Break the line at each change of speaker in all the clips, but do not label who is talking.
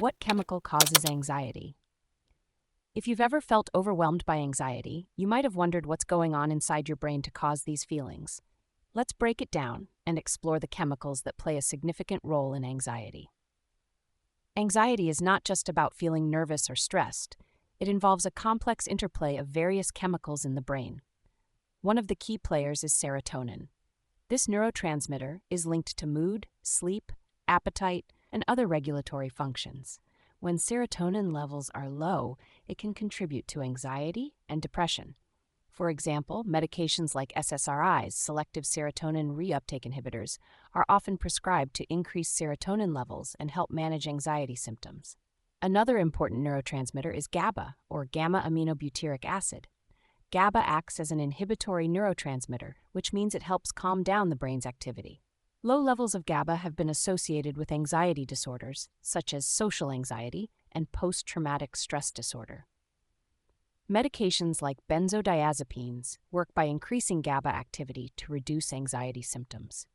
What chemical causes anxiety? If you've ever felt overwhelmed by anxiety, you might have wondered what's going on inside your brain to cause these feelings. Let's break it down and explore the chemicals that play a significant role in anxiety. Anxiety is not just about feeling nervous or stressed. It involves a complex interplay of various chemicals in the brain. One of the key players is serotonin. This neurotransmitter is linked to mood, sleep, appetite, and other regulatory functions. When serotonin levels are low, it can contribute to anxiety and depression. For example, medications like SSRIs, selective serotonin reuptake inhibitors, are often prescribed to increase serotonin levels and help manage anxiety symptoms. Another important neurotransmitter is GABA, or gamma-aminobutyric acid. GABA acts as an inhibitory neurotransmitter, which means it helps calm down the brain's activity. Low levels of GABA have been associated with anxiety disorders, such as social anxiety and post-traumatic stress disorder. Medications like benzodiazepines work by increasing GABA activity to reduce anxiety symptoms.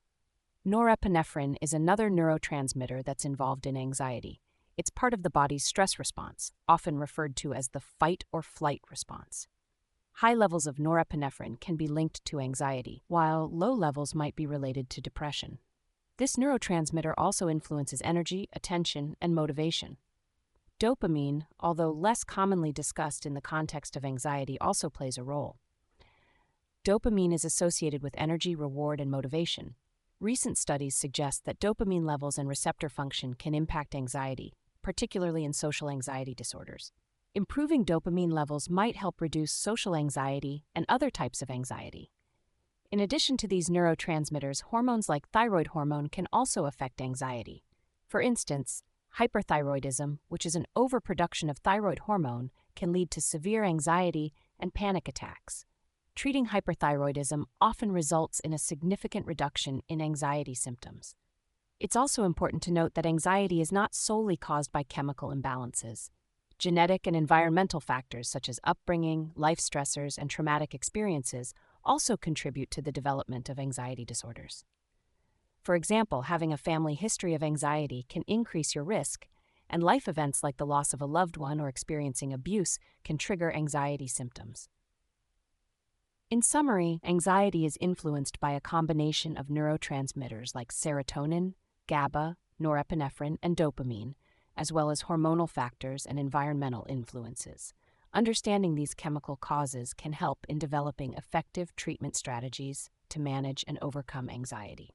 Norepinephrine is another neurotransmitter that's involved in anxiety. It's part of the body's stress response, often referred to as the fight or flight response. High levels of norepinephrine can be linked to anxiety, while low levels might be related to depression. This neurotransmitter also influences energy, attention, and motivation. Dopamine, although less commonly discussed in the context of anxiety, also plays a role. Dopamine is associated with energy, reward, and motivation. Recent studies suggest that dopamine levels and receptor function can impact anxiety, particularly in social anxiety disorders. Improving dopamine levels might help reduce social anxiety and other types of anxiety. In addition to these neurotransmitters, hormones like thyroid hormone can also affect anxiety. For instance, hyperthyroidism, which is an overproduction of thyroid hormone, can lead to severe anxiety and panic attacks. Treating hyperthyroidism often results in a significant reduction in anxiety symptoms. It's also important to note that anxiety is not solely caused by chemical imbalances. Genetic and environmental factors such as upbringing, life stressors, and traumatic experiences also contribute to the development of anxiety disorders. For example, having a family history of anxiety can increase your risk, and life events like the loss of a loved one or experiencing abuse can trigger anxiety symptoms. In summary, anxiety is influenced by a combination of neurotransmitters like serotonin, GABA, norepinephrine, and dopamine, as well as hormonal factors and environmental influences. Understanding these chemical causes can help in developing effective treatment strategies to manage and overcome anxiety.